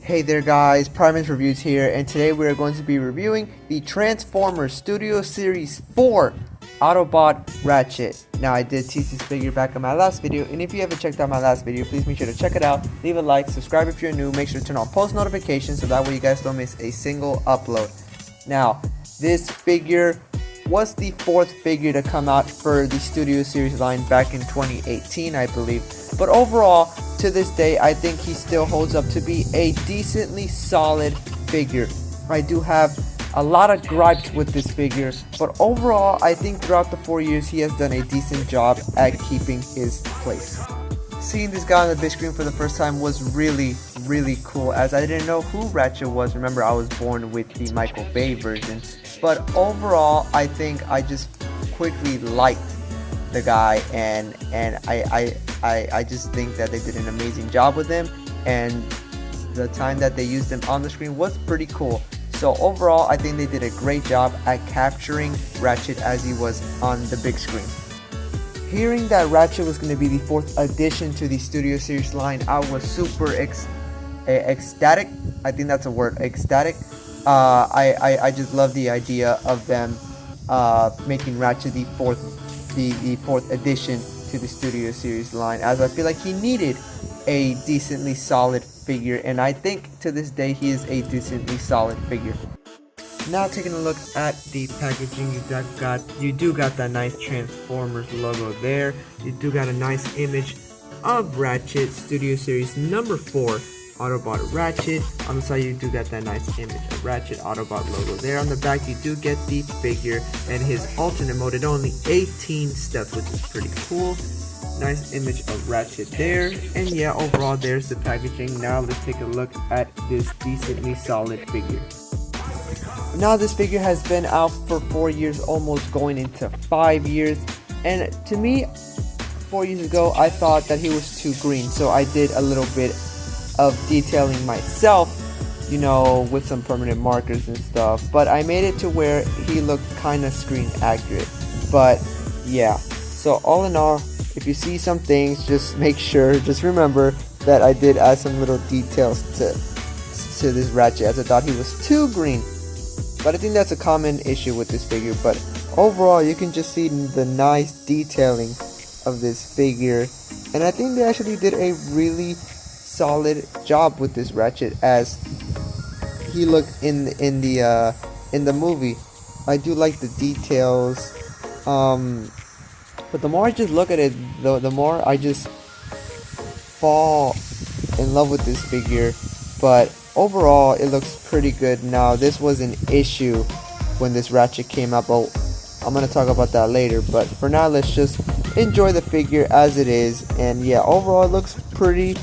Hey there guys, Primus Reviews here, and today we are going to be reviewing the Transformers Studio Series 4 Autobot Rachet. Now I did tease this figure back in my last video, and if you haven't checked out my last video, please make sure to check it out, leave a like, subscribe if you're new, make sure to turn on post notifications so that way you guys don't miss a single upload. Now, this figure was the fourth figure to come out for the Studio Series line back in 2018, I believe. But overall, to this day, I think he still holds up to be a decently solid figure. I do have a lot of gripes with this figure, but overall, I think throughout the 4 years, he has done a decent job at keeping his place. Seeing this guy on the big screen for the first time was really cool, as I didn't know who Rachet was. Remember, I was born with the Michael Bay version. But overall, I think I just quickly liked the guy, and I just think that they did an amazing job with him, and the time that they used him on the screen was pretty cool. So overall, I think they did a great job at capturing Rachet as he was on the big screen. Hearing that Rachet was going to be the fourth addition to the Studio Series line, I was super ecstatic. I think that's a word, ecstatic. I just love the idea of them making Rachet the fourth addition to the Studio Series line, as I feel like he needed a decently solid figure, and I think to this day he is a decently solid figure. Now taking a look at the packaging, you do got that nice Transformers logo there. You do got a nice image of Rachet, Studio Series number 4 Autobot Rachet. On the side you do get that nice image of Rachet Autobot logo there. On the back you do get the figure and his alternate mode at only 18 steps, which is pretty cool. Nice image of Rachet there, and yeah, overall there's the packaging. Now let's take a look at this decently solid figure. Now this figure has been out for 4 years, almost going into 5 years, and to me 4 years ago I thought that he was too green, so I did a little bit of detailing myself, you know, with some permanent markers and stuff, but I made it to where he looked kind of screen accurate. But yeah, so all in all, if you see some things, just remember that I did add some little details to this Rachet, as I thought he was too green. But I think that's a common issue with this figure. But overall, you can just see the nice detailing of this figure, and I think they actually did a really solid job with this Rachet as he looked in the movie. I do like the details, but the more I just look at it, the more I just fall in love with this figure. But overall, it looks pretty good. Now, this was an issue when this Rachet came out, but I'm gonna talk about that later. But for now, let's just enjoy the figure as it is. And yeah, overall, it looks pretty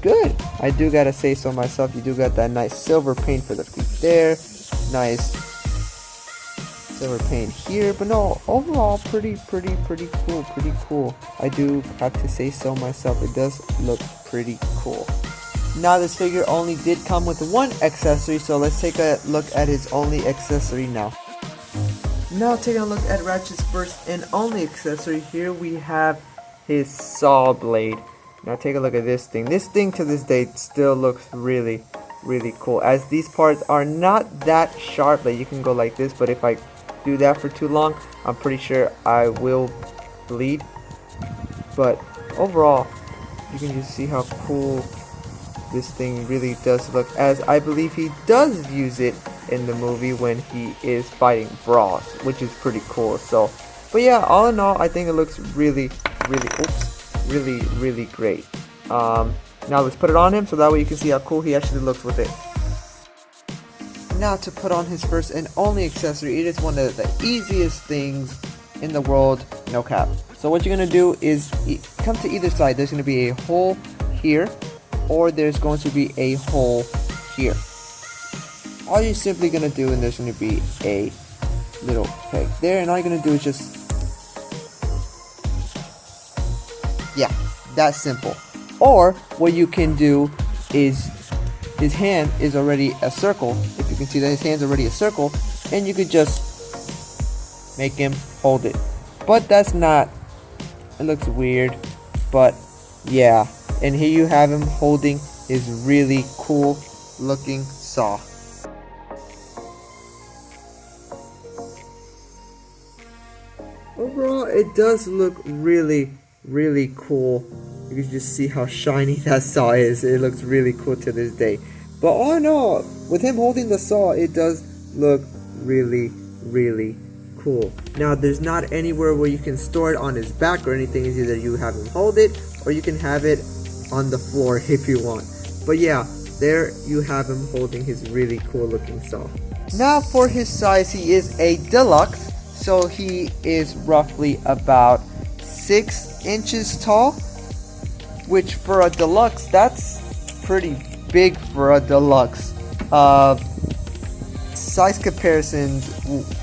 good. I do gotta say so myself. You do got that nice silver paint for the feet there, nice silver paint here, but no, overall pretty cool. I do have to say so myself. It does look pretty cool. Now this figure only did come with one accessory, so let's take a look at his only accessory now. Now taking a look at Rachet's first and only accessory, here we have his saw blade. Now take a look at this thing. This thing to this day still looks really cool, as these parts are not that sharp that you can go like this, but if I do that for too long, I'm pretty sure I will bleed. But overall, you can just see how cool this thing really does look, as I believe he does use it in the movie when he is fighting Bros, which is pretty cool. So, but yeah, all in all, I think it looks really great. Now let's put it on him so that way you can see how cool he actually looks with it. Now to put on his first and only accessory, it is one of the easiest things in the world, no cap. So what you're gonna do is come to either side. There's gonna be a hole here, or there's going to be a hole here. All you're simply gonna do, and there's gonna be a little peg there, and all you're gonna do is just, yeah, that's simple. Or what you can do is, his hand is already a circle. If you can see that his hand's already a circle, and you could just make him hold it. But that's not, it looks weird, but yeah. And here you have him holding his really cool looking saw. Overall, it does look really cool. You can just see how shiny that saw is. It looks really cool to this day. But all in all, with him holding the saw, it does look really cool. Now, there's not anywhere where you can store it on his back or anything. It's either you have him hold it or you can have it on the floor if you want. But yeah, there you have him holding his really cool looking saw. Now for his size, he is a deluxe. So he is roughly about 6 inches tall, which for a deluxe, that's pretty big for a deluxe. Size comparisons,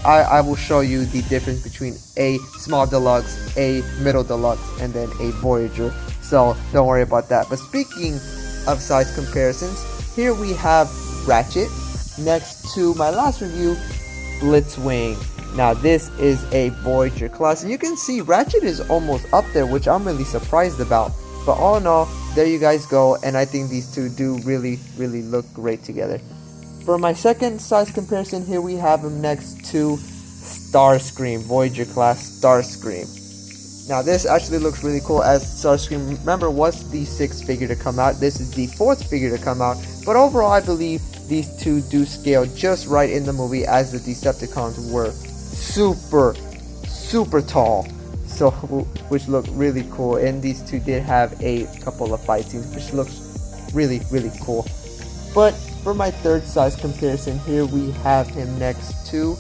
I will show you the difference between a small deluxe, a middle deluxe, and then a Voyager. So don't worry about that. But speaking of size comparisons, here we have Rachet next to my last review, Blitzwing. Now this is a Voyager class, and you can see Rachet is almost up there, which I'm really surprised about. But all in all, there you guys go, and I think these two do really look great together. For my second size comparison, here we have him next to Starscream, Voyager class Starscream. Now this actually looks really cool, as Starscream, remember, was the 6th figure to come out. This is the 4th figure to come out, but overall I believe these two do scale just right in the movie, as the Decepticons were super tall, so which looked really cool. And these two did have a couple of fight scenes, which looks really cool. But for my third size comparison, here we have him next to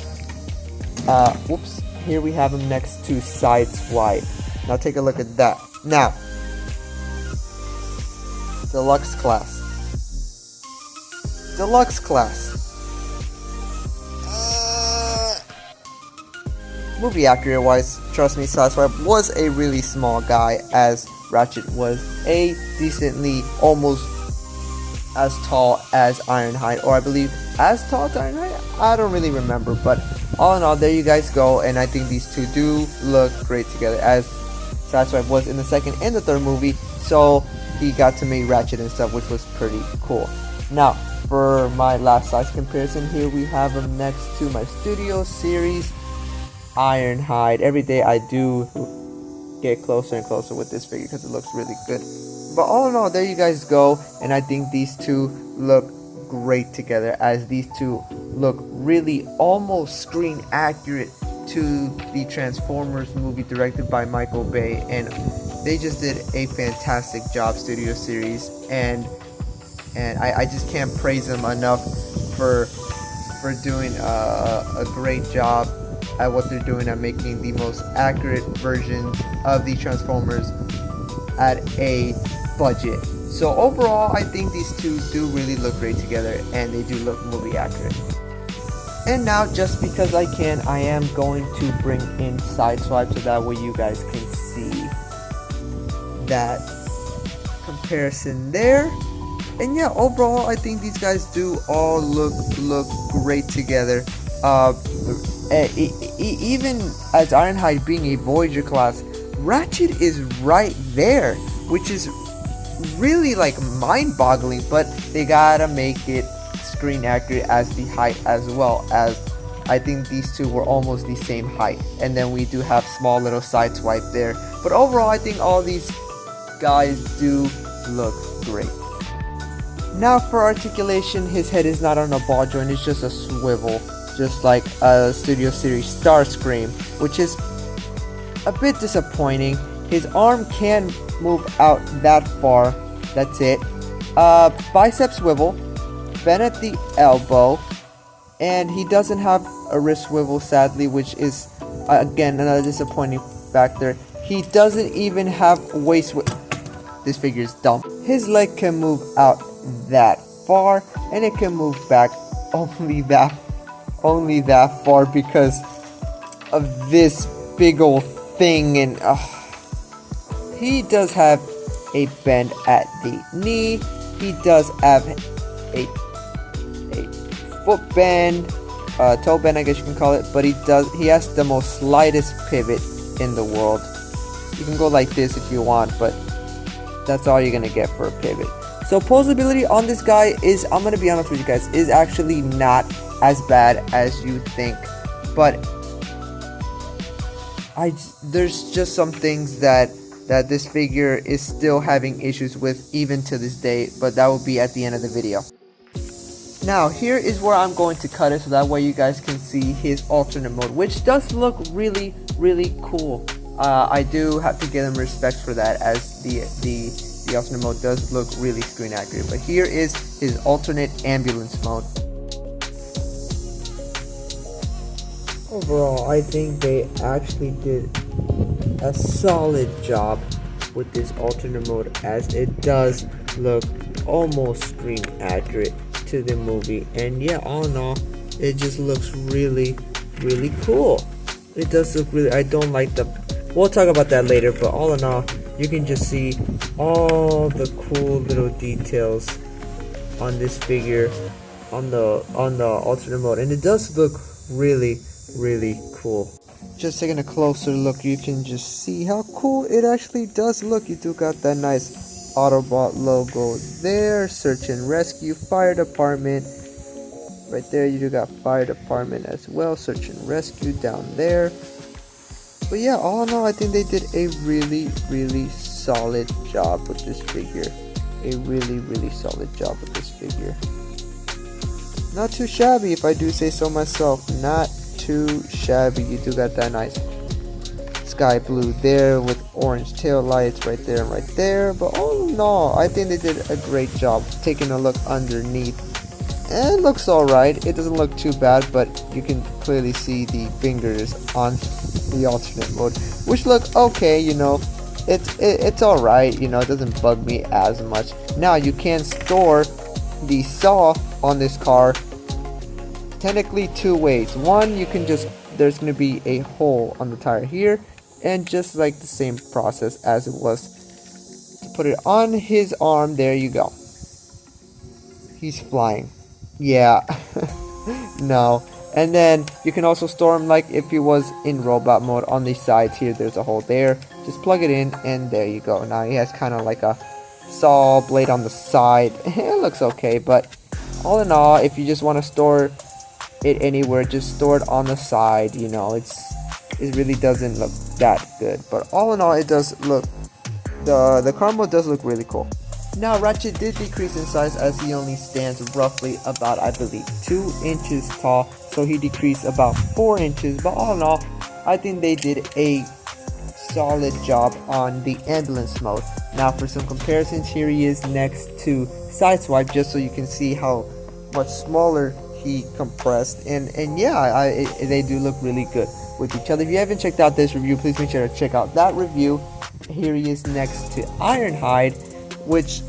here we have him next to Sideswipe. Now take a look at that. Now, deluxe class. Movie accurate wise, trust me, Sideswipe was a really small guy, as Rachet was a decently, almost as tall as Ironhide, or I believe as tall as Ironhide. I don't really remember, but all in all, there you guys go. And I think these two do look great together, as Sideswipe was in the 2nd and the 3rd movie, so he got to meet Rachet and stuff, which was pretty cool. Now, for my last size comparison, here we have him next to my Studio Series Ironhide. Every day I do get closer and closer with this figure because it looks really good. But all in all, there you guys go, and I think these two look great together, as these two look really almost screen accurate to the Transformers movie directed by Michael Bay, and they just did a fantastic job, Studio Series, and I just can't praise them enough for doing a great job at what they're doing, at making the most accurate versions of the Transformers at a budget. So overall, I think these two do really look great together, and they do look movie accurate. And now, just because I can, I am going to bring in Sideswipe, so that way you guys can see that comparison there. And yeah, overall, I think these guys do all look great together. Even as Ironhide being a Voyager class, Rachet is right there, which is really like mind-boggling, but they gotta make it screen accurate as the height as well, as I think these two were almost the same height. And then we do have small little Sideswipe there, but overall I think all these guys do look great. Now for articulation, his head is not on a ball joint, it's just a swivel, just like a Studio Series Starscream, which is a bit disappointing. His arm can move out that far, that's it. Bicep swivel, bend at the elbow, and he doesn't have a wrist swivel, sadly, which is again another disappointing factor. He doesn't even have waist swivel. This figure is dumb. His leg can move out that far, and it can move back only that far because of this big old thing. And he does have a bend at the knee. He does have a foot bend, toe bend, I guess you can call it, but he has the most slightest pivot in the world. You can go like this if you want, but that's all you're gonna get for a pivot. So posability on this guy is, I'm gonna be honest with you guys, is actually not as bad as you think, but there's just some things that this figure is still having issues with even to this day, but that will be at the end of the video. Now here is where I'm going to cut it so that way you guys can see his alternate mode, which does look really cool. I do have to give him respect for that, as the alternate mode does look really screen accurate. But here is his alternate ambulance mode. Overall, I think they actually did a solid job with this alternate mode, as it does look almost screen accurate to the movie. And yeah, all in all, it just looks really cool. It does look really, I don't like the, we'll talk about that later, but all in all, you can just see all the cool little details on this figure on the alternate mode, and it does look really cool. Just taking a closer look, you can just see how cool it actually does look. You do got that nice Autobot logo there, search and rescue, fire department right there. You do got fire department as well, search and rescue down there. But yeah, all in all, I think they did a really solid job with this figure. A really solid job with this figure. Not too shabby, if I do say so myself. Not too shabby. You do got that nice sky blue there with orange tail lights right there and right there. But all in all, I think they did a great job. Taking a look underneath, and it looks alright. It doesn't look too bad, but you can clearly see the fingers on the alternate mode, which look okay. You know, it's alright. You know, it doesn't bug me as much. Now you can store the saw on this car technically two ways. One, you can just, there's going to be a hole on the tire here, and just like the same process as it was to put it on his arm. There you go. He's flying. Yeah. No. And then you can also store him like if he was in robot mode. On the sides here, there's a hole there. Just plug it in, and there you go. Now he has kind of like a saw blade on the side. It looks okay, but all in all, if you just want to store it anywhere, just store it on the side. You know, it really doesn't look that good, but all in all, it does look, the car mode does look really cool. Now Rachet did decrease in size, as he only stands roughly about, I believe, 2 inches tall, so he decreased about 4 inches. But all in all, I think they did a solid job on the ambulance mode. Now for some comparisons, here he is next to Sideswipe, just so you can see how much smaller he compressed, and yeah, they do look really good with each other. If you haven't checked out this review, please make sure to check out that review. Here he is next to Ironhide, which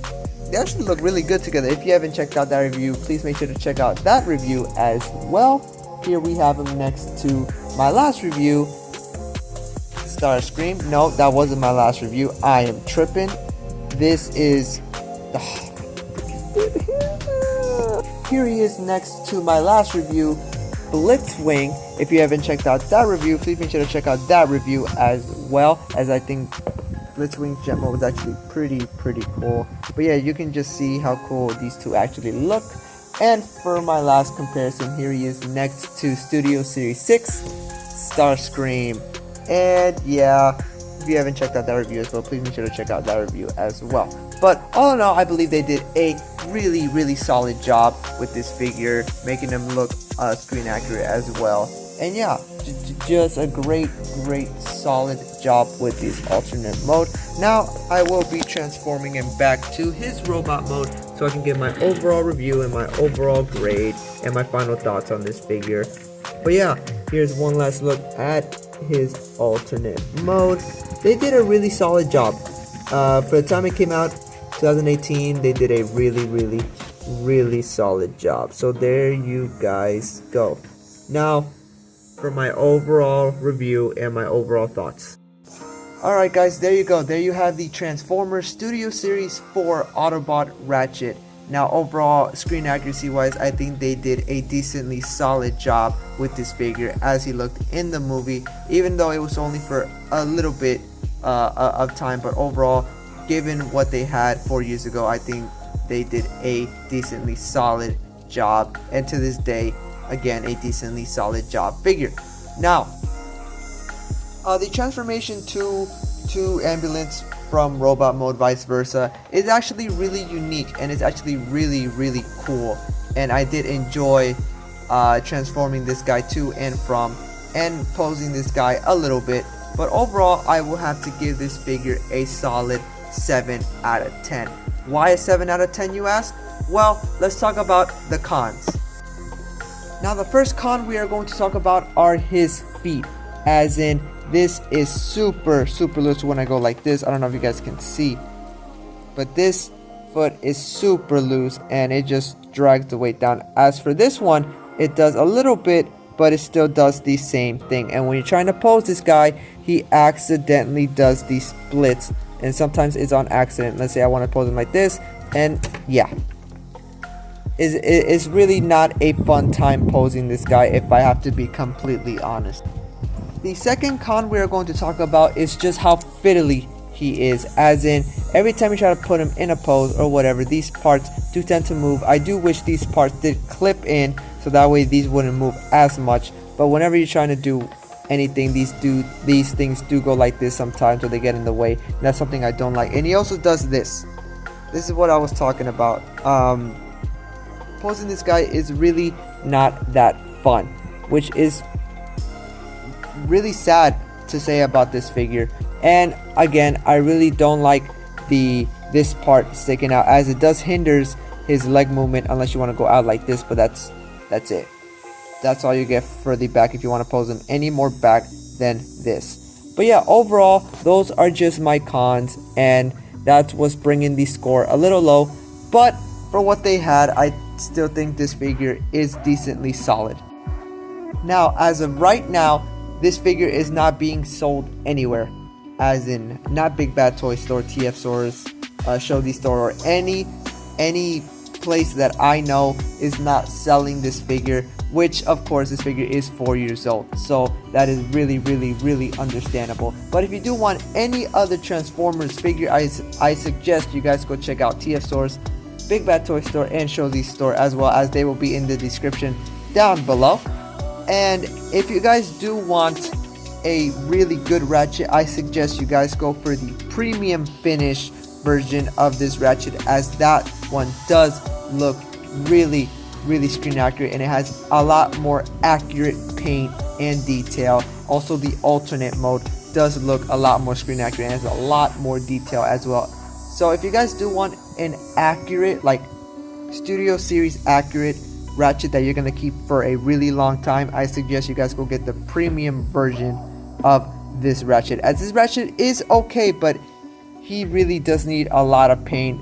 they actually look really good together. If you haven't checked out that review, please make sure to check out that review as well. Here we have him next to my last review, Starscream. No, that wasn't my last review. I am tripping. This is here he is next to my last review, Blitzwing. If you haven't checked out that review, please make sure to check out that review as well, as I think Blitzwing jet mode was actually pretty cool. But yeah, you can just see how cool these two actually look. And for my last comparison, here he is next to Studio Series 6, Starscream. And yeah, if you haven't checked out that review as well, please make sure to check out that review as well. But all in all, I believe they did a really solid job with this figure, making them look screen accurate as well. And yeah, just a great solid job with this alternate mode. Now I will be transforming him back to his robot mode, so I can give my overall review and my overall grade and my final thoughts on this figure. But yeah, here's one last look at his alternate mode. They did a really solid job. For the time it came out, 2018, they did a really solid job. So there you guys go. Now for my overall review and my overall thoughts. Alright guys, there you go. There you have the Transformers Studio Series 4 Autobot Rachet. Now overall, screen accuracy wise, I think they did a decently solid job with this figure as he looked in the movie, even though it was only for a little bit of time. But overall, given what they had 4 years ago, I think they did a decently solid job, and to this day, again, a decently solid job figure. Now, the transformation to ambulance from robot mode vice versa is actually really unique, and it's actually really cool, and I did enjoy transforming this guy to and from and posing this guy a little bit. But overall, I will have to give this figure a solid 7 out of 10. Why a 7 out of 10, you ask? Well, let's talk about the cons. Now, the first con we are going to talk about are his feet, as in this is super loose when I go like this. I don't know if you guys can see, but this foot is super loose and it just drags the weight down. As for this one, it does a little bit, but it still does the same thing. And when you're trying to pose this guy, he accidentally does these splits, and sometimes it's on accident. Let's say I want to pose him like this, and yeah, it's really not a fun time posing this guy, if I have to be completely honest. The second con we are going to talk about is just how fiddly he is, as in every time you try to put him in a pose or whatever, these parts do tend to move. I do wish these parts did clip in, so that way these wouldn't move as much, but whenever you're trying to do anything, these things do go like this sometimes, or they get in the way, and that's something I don't like. And he also does this is what I was talking about. Posing this guy is really not that fun, which is really sad to say about this figure. And again, I really don't like this part sticking out, as it does hinders his leg movement unless you want to go out like this, but that's it. That's all you get for the back if you want to pose him any more back than this. But yeah, overall, those are just my cons, and that's what's bringing the score a little low. But for what they had, I still think this figure is decently solid. Now, as of right now, this figure is not being sold anywhere, as in not Big Bad Toy Store, TF Stores, Shogi Store, or any place that I know is not selling this figure, which of course this figure is 4 years old, so that is really understandable. But if you do want any other Transformers figure, I suggest you guys go check out TF Stores, Big Bad Toy Store, and Shogi Store, as well as they will be in the description down below. And if you guys do want a really good Ratchet, I suggest you guys go for the premium finish version of this Ratchet, as that one does look really screen accurate, and it has a lot more accurate paint and detail. Also, the alternate mode does look a lot more screen accurate and has a lot more detail as well. So if you guys do want an accurate, like Studio Series accurate Ratchet that you're gonna keep for a really long time, I suggest you guys go get the premium version of this Ratchet, as this Ratchet is okay, but he really does need a lot of paint.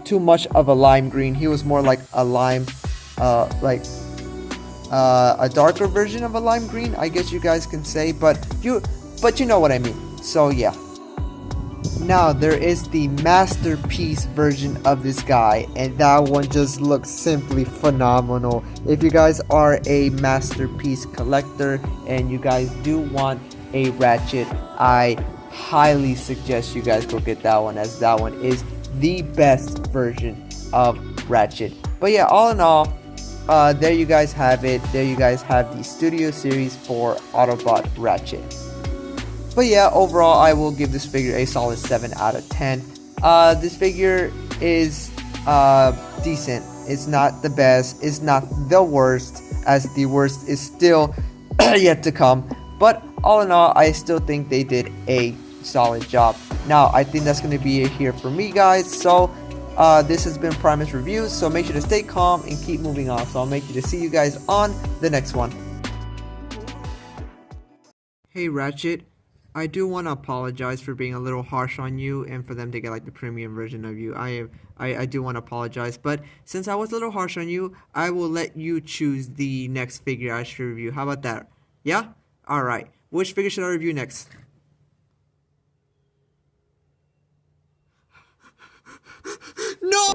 Too much of a lime green. He was more like a lime, a darker version of a lime green, I guess you guys can say, but you know what I mean. So yeah. Now there is the masterpiece version of this guy, and that one just looks simply phenomenal. If you guys are a masterpiece collector and you guys do want a Ratchet, I highly suggest you guys go get that one, as that one is the best version of Ratchet. But yeah, all in all, there you guys have it. There you guys have the Studio Series 4 Autobot Ratchet. But yeah, overall, I will give this figure a solid 7 out of 10. This figure is decent. It's not the best. It's not the worst, as the worst is still yet to come. But all in all, I still think they did a solid job. Now, I think that's going to be it here for me, guys. So, this has been Primus Reviews. So make sure to stay calm and keep moving on. So I'll make sure to see you guys on the next one. Hey, Ratchet. I do want to apologize for being a little harsh on you and for them to get like the premium version of you. I do want to apologize, but since I was a little harsh on you, I will let you choose the next figure I should review. How about that? Yeah? Alright. Which figure should I review next? No!